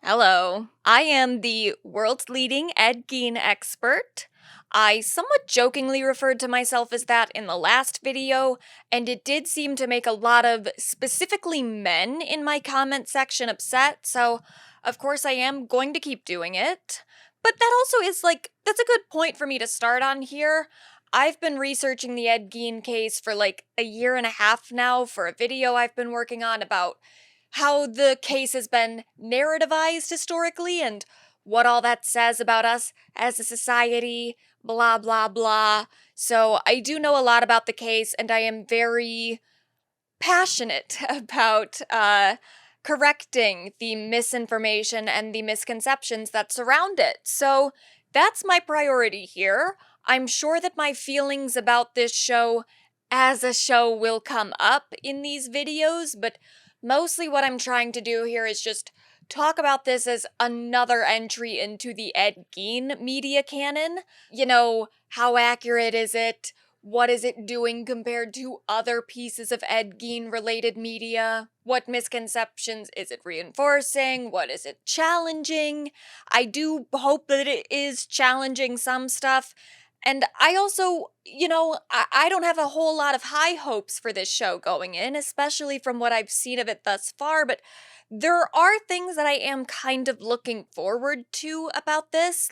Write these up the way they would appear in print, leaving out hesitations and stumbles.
Hello. I am the world's leading Ed Gein expert. I somewhat jokingly referred to myself as that in the last video, and it did seem to make a lot of specifically men in my comment section upset, so of course I am going to keep doing it. But that also is that's a good point for me to start on here. I've been researching the Ed Gein case for a year and a half now for a video I've been working on about how the case has been narrativized historically and what all that says about us as a society, blah, blah, blah. So I do know a lot about the case, and I am very passionate about correcting the misinformation and the misconceptions that surround it. So that's my priority here. I'm sure that my feelings about this show as a show will come up in these videos, but mostly what I'm trying to do here is just talk about this as another entry into the Ed Gein media canon. How accurate is it? What is it doing compared to other pieces of Ed Gein related media? What misconceptions is it reinforcing? What is it challenging? I do hope that it is challenging some stuff. And I also, I don't have a whole lot of high hopes for this show going in, especially from what I've seen of it thus far, but there are things that I am kind of looking forward to about this.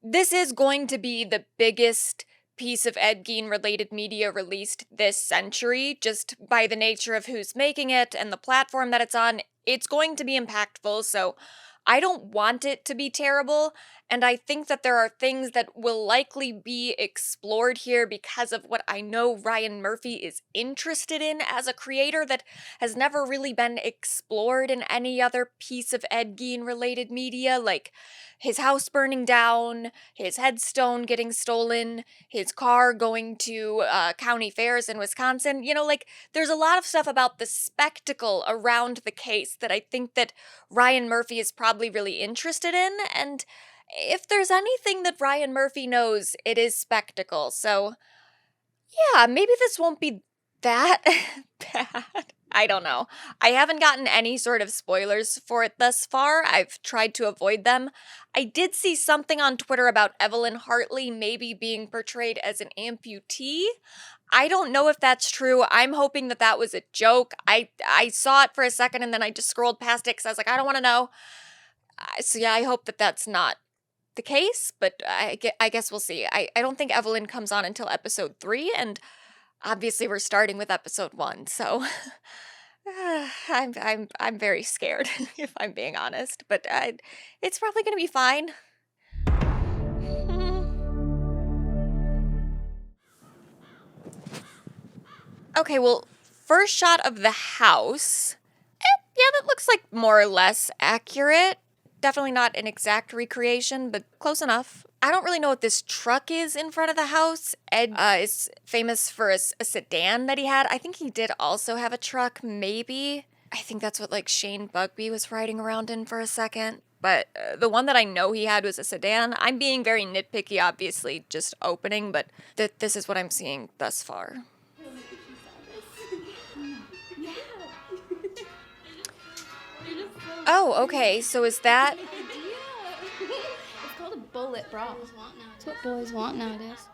This is going to be the biggest piece of Ed Gein related media released this century, just by the nature of who's making it and the platform that it's on. It's going to be impactful, so I don't want it to be terrible, and I think that there are things that will likely be explored here because of what I know Ryan Murphy is interested in as a creator that has never really been explored in any other piece of Ed Gein related media, like his house burning down, his headstone getting stolen, his car going to county fairs in Wisconsin. There's a lot of stuff about the spectacle around the case that I think that Ryan Murphy is probably really interested in, and if there's anything that Ryan Murphy knows, it is spectacle. So, yeah, maybe this won't be that bad. I don't know. I haven't gotten any sort of spoilers for it thus far. I've tried to avoid them. I did see something on Twitter about Evelyn Hartley maybe being portrayed as an amputee. I don't know if that's true. I'm hoping that that was a joke. I saw it for a second and then I just scrolled past it because I was like, I don't want to know. So yeah, I hope that that's not the case, but I guess we'll see. I don't think Evelyn comes on until episode 3, and obviously we're starting with episode 1, so I'm very scared if I'm being honest, but it's probably gonna be fine. Okay, well, first shot of the house. Yeah, that looks like more or less accurate. Definitely not an exact recreation, but close enough. I don't really know what this truck is in front of the house. Ed is famous for a sedan that he had. I think he did also have a truck, maybe. I think that's what Shane Bugby was riding around in for a second. But the one that I know he had was a sedan. I'm being very nitpicky, obviously, just opening, but this is what I'm seeing thus far. Oh, okay, so is that... It's called a bullet bra. That's what boys want nowadays.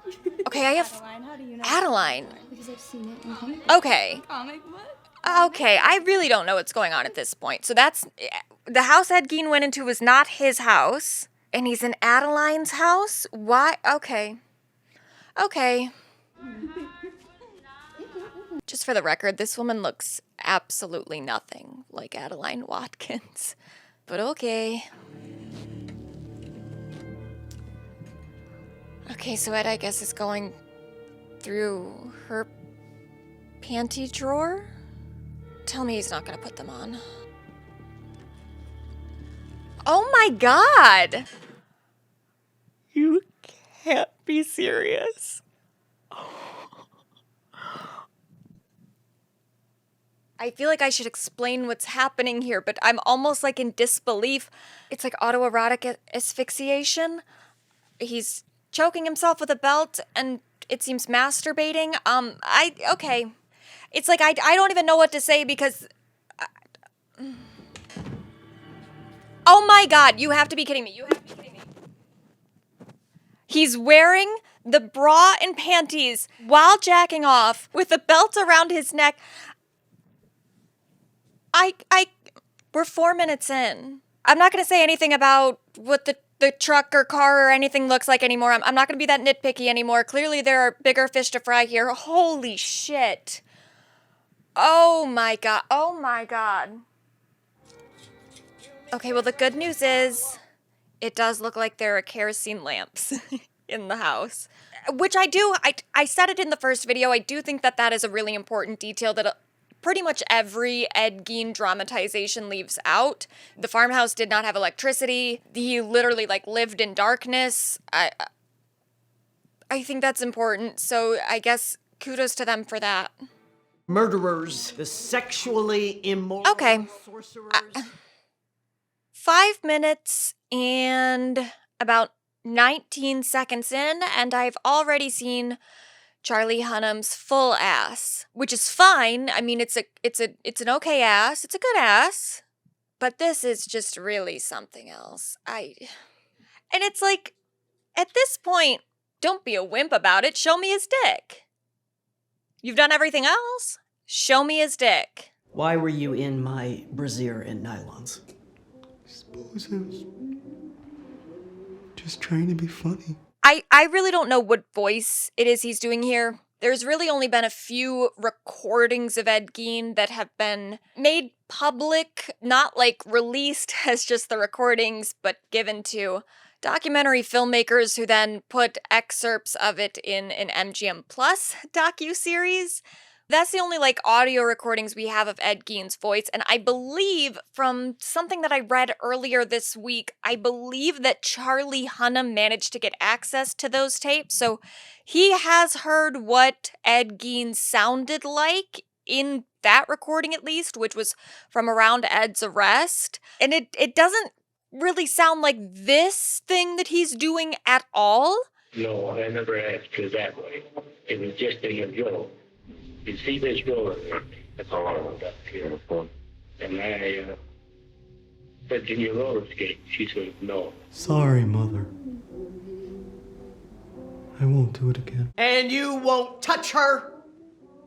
Okay, I have... Adeline, how do you know? Adeline. Because I've seen it in comic books. Okay. Comic book? Okay, I really don't know what's going on at this point. So that's... The house Ed Gein went into was not his house, and he's in Adeline's house? Why? Okay. Okay. Just for the record, this woman looks absolutely nothing like Adeline Watkins. But okay. Okay, so Ed, I guess, is going through her panty drawer? Tell me he's not gonna put them on. Oh my god! You can't be serious. I feel like I should explain what's happening here, but I'm almost in disbelief. It's like autoerotic asphyxiation. He's choking himself with a belt, and it seems masturbating. Okay. It's I don't even know what to say because... Oh my god, you have to be kidding me. You have to be kidding me. He's wearing the bra and panties while jacking off with a belt around his neck. We're 4 minutes in. I'm not going to say anything about what the truck or car or anything looks like anymore. I'm not going to be that nitpicky anymore. Clearly there are bigger fish to fry here. Holy shit. Oh my god. Oh my god. Okay, well the good news is it does look like there are kerosene lamps in the house. Which I said it in the first video, I do think that that is a really important detail that pretty much every Ed Gein dramatization leaves out. The farmhouse did not have electricity. He literally, like, lived in darkness. I think that's important, so I guess kudos to them for that. Murderers, the sexually immoral Okay. sorcerers. 5 minutes and about 19 seconds in, and I've already seen Charlie Hunnam's full ass, which is fine. I mean, it's an okay ass. It's a good ass. But this is just really something else. And it's like, at this point, don't be a wimp about it. Show me his dick. You've done everything else. Show me his dick. Why were you in my brassiere and nylons? I suppose I was just trying to be funny. I really don't know what voice it is he's doing here. There's really only been a few recordings of Ed Gein that have been made public, not like released as just the recordings, but given to documentary filmmakers who then put excerpts of it in an MGM Plus docuseries. That's the only, like, audio recordings we have of Ed Gein's voice, and I believe, from something that I read earlier this week, I believe that Charlie Hunnam managed to get access to those tapes, so he has heard what Ed Gein sounded like in that recording, at least, which was from around Ed's arrest, and it doesn't really sound like this thing that he's doing at all. No, I never asked her that way. It was just a joke. You see this door there? That's all I was up here for. And I said, can you roller skate? She said, no. Sorry, Mother. I won't do it again. And you won't touch her.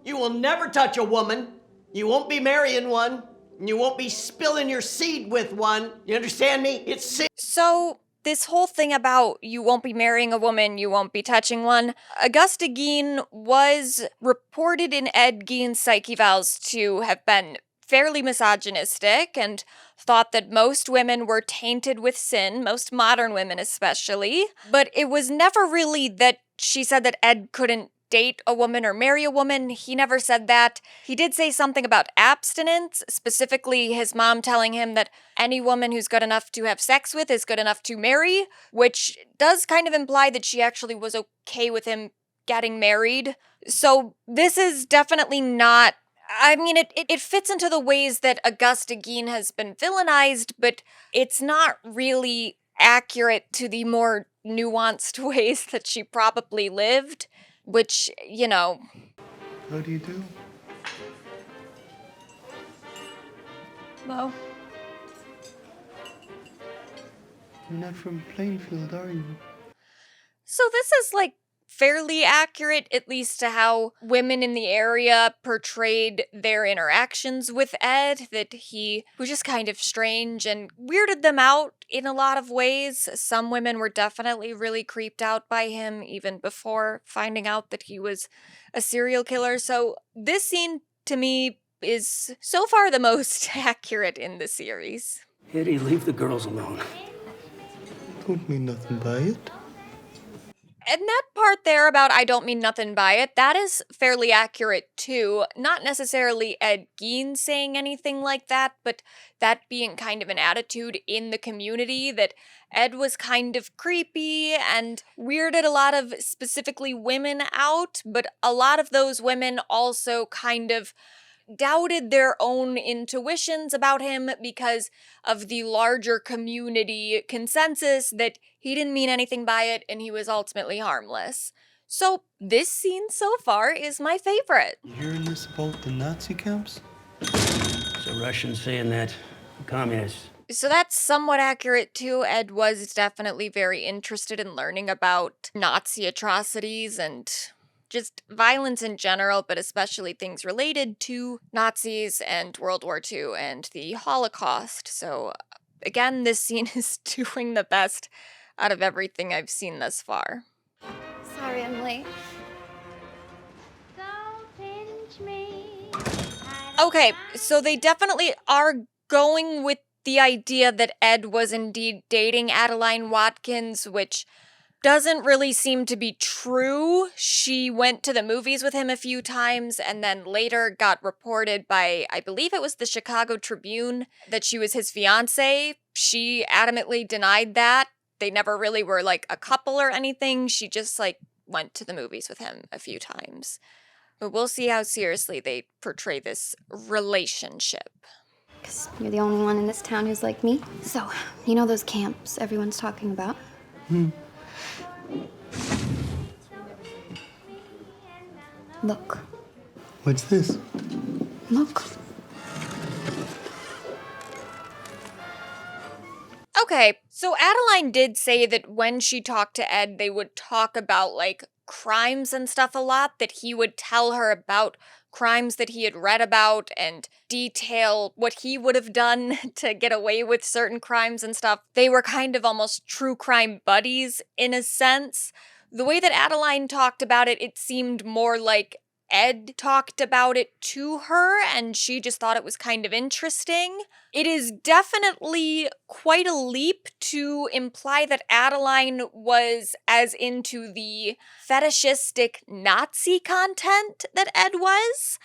You will never touch a woman. You won't be marrying one. And you won't be spilling your seed with one. You understand me? It's sin. So, this whole thing about you won't be marrying a woman, you won't be touching one, Augusta Gein was reported in Ed Gein's psyche evals to have been fairly misogynistic and thought that most women were tainted with sin, most modern women especially. But it was never really that she said that Ed couldn't date a woman or marry a woman. He never said that. He did say something about abstinence, specifically his mom telling him that any woman who's good enough to have sex with is good enough to marry, which does kind of imply that she actually was okay with him getting married. So this is definitely not, I mean, it fits into the ways that Augusta Gein has been villainized, but it's not really accurate to the more nuanced ways that she probably lived. Which, you know. How do you do? Hello? You're not from Plainfield, are you? So this is, like, fairly accurate, at least to how women in the area portrayed their interactions with Ed, that he was just kind of strange and weirded them out in a lot of ways. Some women were definitely really creeped out by him even before finding out that he was a serial killer. So this scene, to me, is so far the most accurate in the series. Eddie, leave the girls alone. Don't mean nothing by it. And that part there about I don't mean nothing by it, that is fairly accurate too. Not necessarily Ed Gein saying anything like that, but that being kind of an attitude in the community that Ed was kind of creepy and weirded a lot of specifically women out, but a lot of those women also kind of doubted their own intuitions about him because of the larger community consensus that he didn't mean anything by it and he was ultimately harmless. So this scene so far is my favorite. You hearing this about the Nazi camps? It's a Russian saying that. Communists. So that's somewhat accurate too. Ed was definitely very interested in learning about Nazi atrocities and just violence in general, but especially things related to Nazis and World War II and the Holocaust. So again, this scene is doing the best out of everything I've seen thus far. Sorry I'm late. Okay, so they definitely are going with the idea that Ed was indeed dating Adeline Watkins, which doesn't really seem to be true. She went to the movies with him a few times and then later got reported by, I believe it was the Chicago Tribune, that she was his fiance. She adamantly denied that. They never really were like a couple or anything. She just like went to the movies with him a few times. But we'll see how seriously they portray this relationship. Because you're the only one in this town who's like me. So, you know those camps everyone's talking about? Look. What's this? Look. Okay, so Adeline did say that when she talked to Ed, they would talk about like crimes and stuff a lot, that he would tell her about crimes that he had read about and detail what he would have done to get away with certain crimes and stuff. They were kind of almost true crime buddies in a sense. The way that Adeline talked about it, it seemed more like Ed talked about it to her and she just thought it was kind of interesting. It is definitely quite a leap to imply that Adeline was as into the fetishistic Nazi content that Ed was.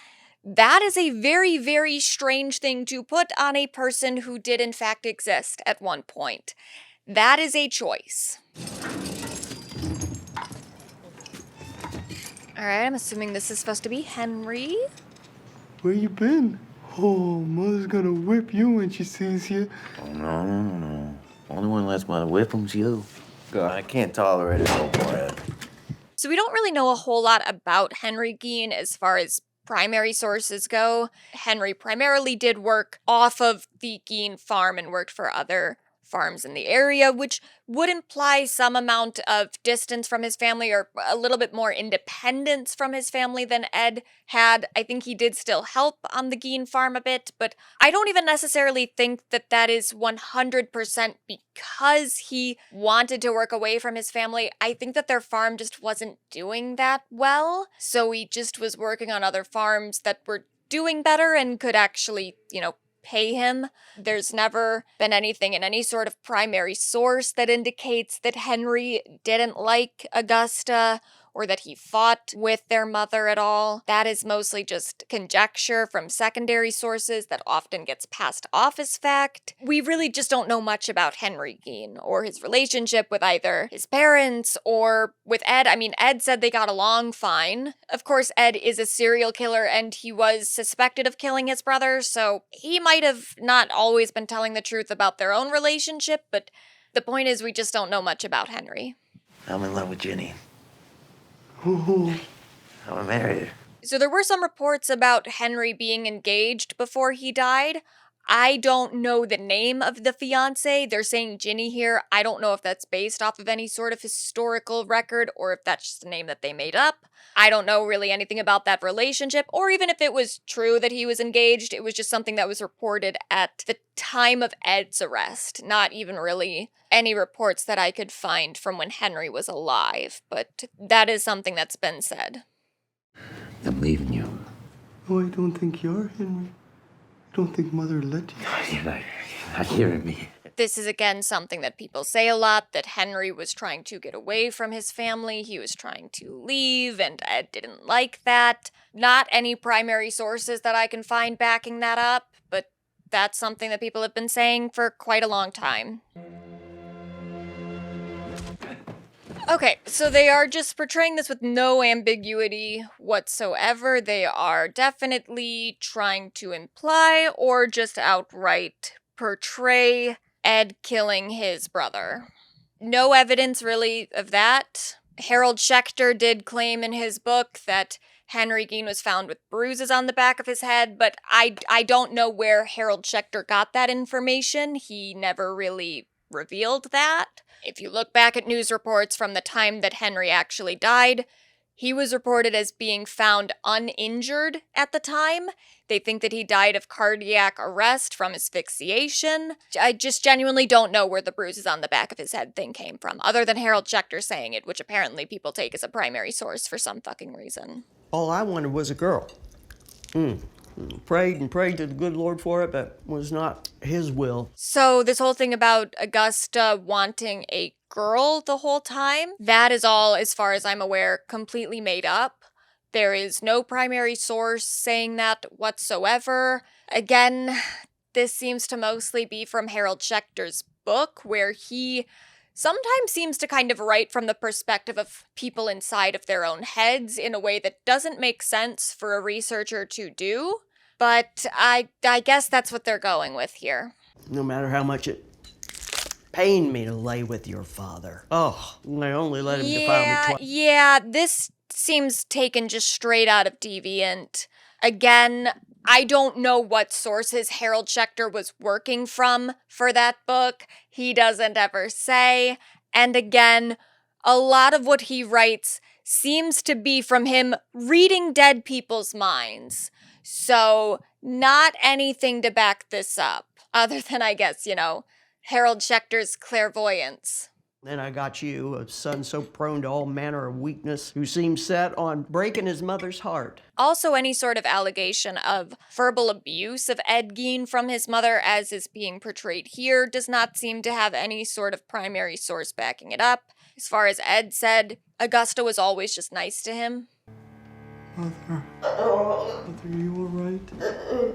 That is a very, very strange thing to put on a person who did in fact exist at one point. That is a choice. Alright, I'm assuming this is supposed to be Henry. Where you been? Oh, Mother's gonna whip you when she sees you. Oh, no. Only one lets mother whip him's you. God, I can't tolerate it no more, Ed. So we don't really know a whole lot about Henry Gein as far as primary sources go. Henry primarily did work off of the Gein farm and worked for other farms in the area, which would imply some amount of distance from his family or a little bit more independence from his family than Ed had. I think he did still help on the Gein farm a bit, but I don't even necessarily think that that is 100% because he wanted to work away from his family. I think that their farm just wasn't doing that well, so he just was working on other farms that were doing better and could actually, pay him. There's never been anything in any sort of primary source that indicates that Henry didn't like Augusta or that he fought with their mother at all. That is mostly just conjecture from secondary sources that often gets passed off as fact. We really just don't know much about Henry Gein or his relationship with either his parents or with Ed. I mean, Ed said they got along fine. Of course, Ed is a serial killer and he was suspected of killing his brother, so he might have not always been telling the truth about their own relationship, but the point is we just don't know much about Henry. I'm in love with Jenny. Oh, I'm gonna marry her. So there were some reports about Henry being engaged before he died. I don't know the name of the fiance. They're saying Ginny here. I don't know if that's based off of any sort of historical record or if that's just a name that they made up. I don't know really anything about that relationship, or even if it was true that he was engaged. It was just something that was reported at the time of Ed's arrest, not even really any reports that I could find from when Henry was alive, but that is something that's been said. I'm leaving you. oh, I don't think you are, Henry. I don't think Mother let you. You're not hearing me. This is again something that people say a lot, that Henry was trying to get away from his family, he was trying to leave, and Ed didn't like that. Not any primary sources that I can find backing that up, but that's something that people have been saying for quite a long time. Okay, so they are just portraying this with no ambiguity whatsoever. They are definitely trying to imply or just outright portray Ed killing his brother. No evidence really of that. Harold Schechter did claim in his book that Henry Gein was found with bruises on the back of his head, but I don't know where Harold Schechter got that information. He never really revealed that. If you look back at news reports from the time that Henry actually died, he was reported as being found uninjured at the time. They think that he died of cardiac arrest from asphyxiation. I just genuinely don't know where the bruises on the back of his head thing came from, other than Harold Schechter saying it, which apparently people take as a primary source for some fucking reason. All I wanted was a girl. Prayed and prayed to the good Lord for it, but was not his will. So this whole thing about Augusta wanting a girl the whole time, that is all, as far as I'm aware, completely made up. There is no primary source saying that whatsoever. Again, this seems to mostly be from Harold Schechter's book, where he sometimes seems to kind of write from the perspective of people inside of their own heads in a way that doesn't make sense for a researcher to do. But I guess that's what they're going with here. No matter how much it pained me to lay with your father. Oh, I only let him defile me twice. Yeah, this seems taken just straight out of Deviant. Again, I don't know what sources Harold Schechter was working from for that book. He doesn't ever say. And again, a lot of what he writes seems to be from him reading dead people's minds. So, not anything to back this up, other than, I guess, Harold Schechter's clairvoyance. Then I got you, a son so prone to all manner of weakness, who seems set on breaking his mother's heart. Also, any sort of allegation of verbal abuse of Ed Gein from his mother, as is being portrayed here, does not seem to have any sort of primary source backing it up. As far as Ed said, Augusta was always just nice to him. Mother, are you alright?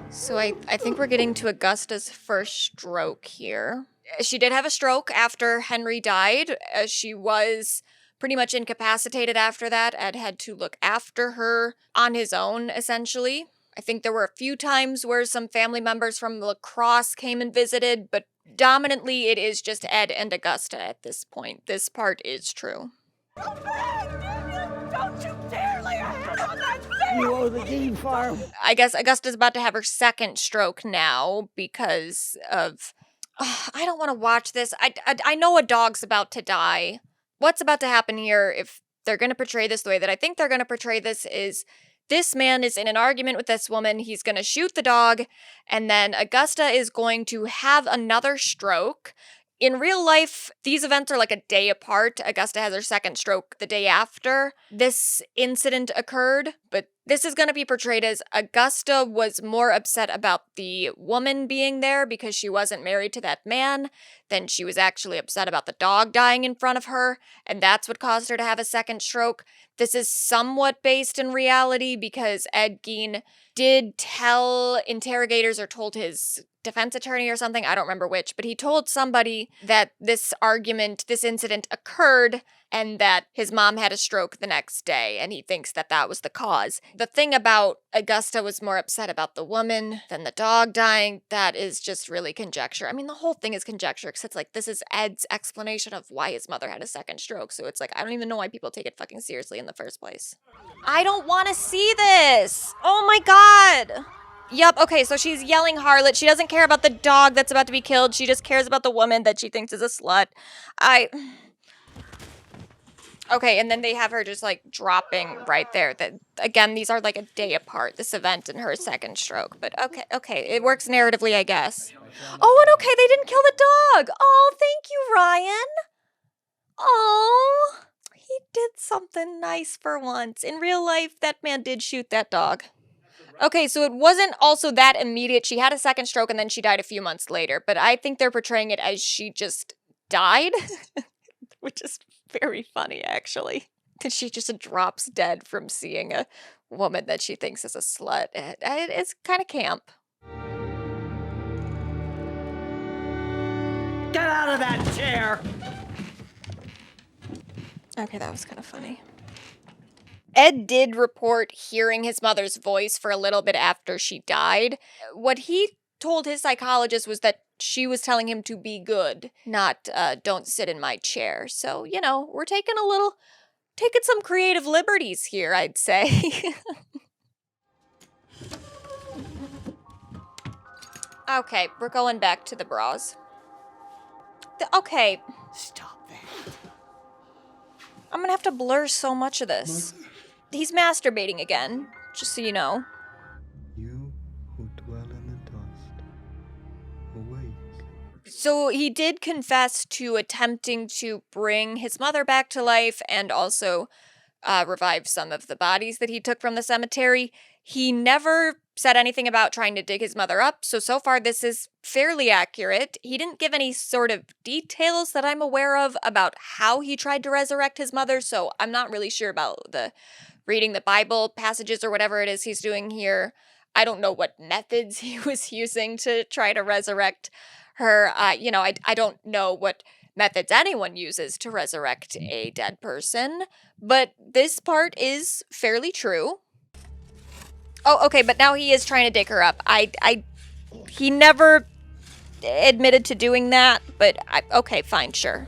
So I think we're getting to Augusta's first stroke here. She did have a stroke after Henry died. She was pretty much incapacitated after that. Ed had to look after her on his own, essentially. I think there were a few times where some family members from La Crosse came and visited, but dominantly it is just Ed and Augusta at this point. This part is true. Don't you dare lay a hand on that thing! You owe the Gein farm. I guess Augusta's about to have her second stroke now because of... I don't want to watch this. I know a dog's about to die. What's about to happen here, if they're going to portray this the way that I think they're going to portray this, is this man is in an argument with this woman. He's going to shoot the dog, and then Augusta is going to have another stroke. In real life, these events are like a day apart. Augusta has her second stroke the day after this incident occurred, but this is going to be portrayed as Augusta was more upset about the woman being there because she wasn't married to that man than she was actually upset about the dog dying in front of her, and that's what caused her to have a second stroke. This is somewhat based in reality because Ed Gein did tell interrogators, or told his defense attorney or something, I don't remember which, but he told somebody that this incident occurred and that his mom had a stroke the next day, and he thinks that that was the cause. The thing about Augusta was more upset about the woman than the dog dying, that is just really conjecture. I mean, the whole thing is conjecture, because it's like, this is Ed's explanation of why his mother had a second stroke, so it's like, I don't even know why people take it fucking seriously in the first place. I don't want to see this! Oh my god! Yep, okay, so she's yelling harlot. She doesn't care about the dog that's about to be killed. She just cares about the woman that she thinks is a slut. Okay, and then they have her just, like, dropping right there. That, again, these are, like, a day apart, this event and her second stroke. But okay, it works narratively, I guess. Oh, and okay, they didn't kill the dog! Oh, thank you, Ryan! Oh, he did something nice for once. In real life, that man did shoot that dog. Okay, so it wasn't also that immediate. She had a second stroke and then she died a few months later, but I think they're portraying it as she just died, which is very funny, actually. Because she just drops dead from seeing a woman that she thinks is a slut. It's kind of camp. Get out of that chair! Okay, that was kind of funny. Ed did report hearing his mother's voice for a little bit after she died. What he told his psychologist was that she was telling him to be good, not don't sit in my chair. So, we're taking a little taking some creative liberties here, I'd say. Okay, we're going back to the bras. Okay, Stop that. I'm gonna have to blur so much of this. He's masturbating again, just so you know. You who dwell in the dust, awake. So he did confess to attempting to bring his mother back to life and also revive some of the bodies that he took from the cemetery. He never said anything about trying to dig his mother up, so far this is fairly accurate. He didn't give any sort of details that I'm aware of about how he tried to resurrect his mother, so I'm not really sure about the reading the Bible passages or whatever it is he's doing here. I don't know what methods he was using to try to resurrect her. I don't know what methods anyone uses to resurrect a dead person, but this part is fairly true. Oh, okay, but now he is trying to dig her up. He never admitted to doing that, but okay, fine, sure.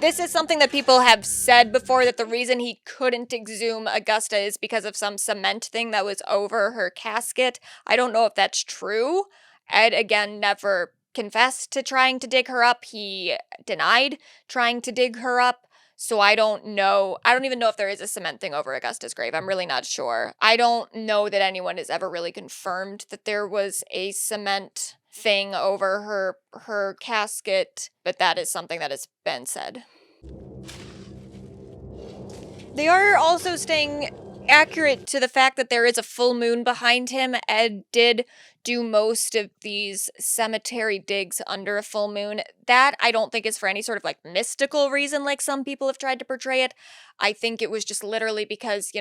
This is something that people have said before, that the reason he couldn't exhume Augusta is because of some cement thing that was over her casket. I don't know if that's true. Ed, again, never confessed to trying to dig her up. He denied trying to dig her up. So I don't know. I don't even know if there is a cement thing over Augusta's grave. I'm really not sure. I don't know that anyone has ever really confirmed that there was a cement thing over her casket, but that is something that has been said. They are also staying accurate to the fact that there is a full moon behind him. Ed did do most of these cemetery digs under a full moon. That I don't think is for any sort of like mystical reason like some people have tried to portray it. I think it was just literally because,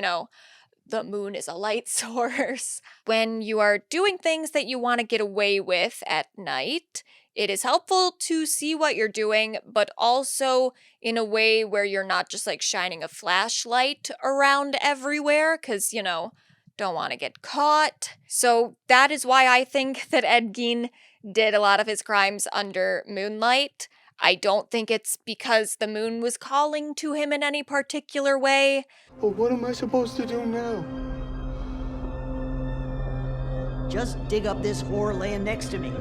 the moon is a light source. When you are doing things that you want to get away with at night, it is helpful to see what you're doing, but also in a way where you're not just like shining a flashlight around everywhere, because, don't want to get caught. So that is why I think that Ed Gein did a lot of his crimes under moonlight. I don't think it's because the moon was calling to him in any particular way. But what am I supposed to do now? Just dig up this whore laying next to me.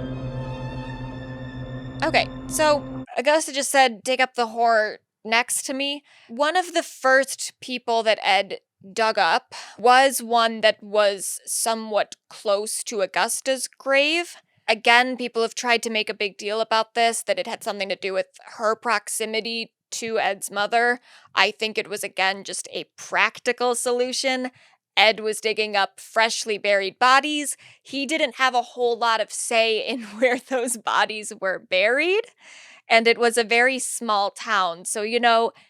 Okay, so Augusta just said, dig up the whore next to me. One of the first people that Ed dug up was one that was somewhat close to Augusta's grave. Again, people have tried to make a big deal about this, that it had something to do with her proximity to Ed's mother. I think it was, again, just a practical solution. Ed was digging up freshly buried bodies. He didn't have a whole lot of say in where those bodies were buried. And it was a very small town. So,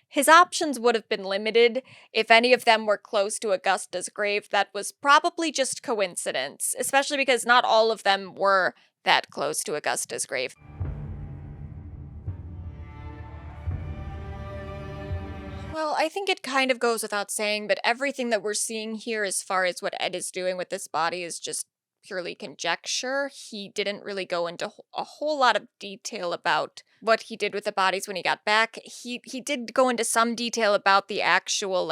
his options would have been limited. If any of them were close to Augusta's grave, that was probably just coincidence, especially because not all of them were that close to Augusta's grave. Well, I think it kind of goes without saying, but everything that we're seeing here as far as what Ed is doing with this body is just purely conjecture. He didn't really go into a whole lot of detail about what he did with the bodies when he got back. He did go into some detail about the actual,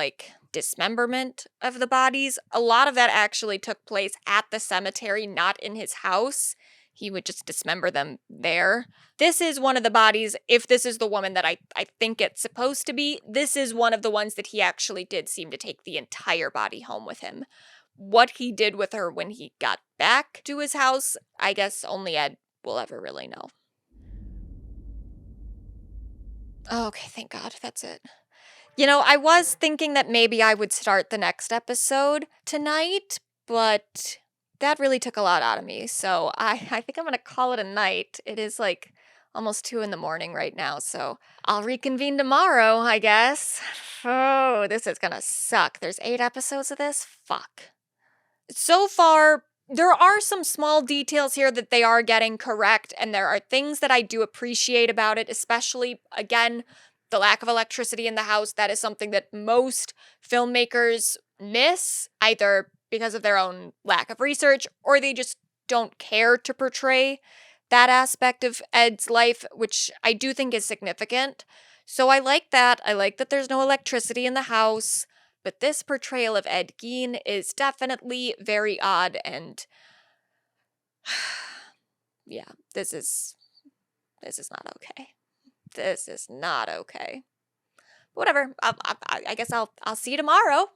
dismemberment of the bodies. A lot of that actually took place at the cemetery, not in his house. He would just dismember them there. This is one of the bodies, if this is the woman that I think it's supposed to be, this is one of the ones that he actually did seem to take the entire body home with him. What he did with her when he got back to his house, I guess only Ed will ever really know. Okay, thank God, that's it. I was thinking that maybe I would start the next episode tonight, but that really took a lot out of me, so I think I'm going to call it a night. It is almost 2 a.m. right now, so I'll reconvene tomorrow, I guess. Oh, this is going to suck. There's 8 episodes of this? Fuck. So far, there are some small details here that they are getting correct, and there are things that I do appreciate about it, especially, again, the lack of electricity in the house. That is something that most filmmakers miss, either because of their own lack of research, or they just don't care to portray that aspect of Ed's life, which I do think is significant. So I like that. I like that there's no electricity in the house, but this portrayal of Ed Gein is definitely very odd, and yeah, this is not okay. This is not okay. Whatever. I guess I'll see you tomorrow.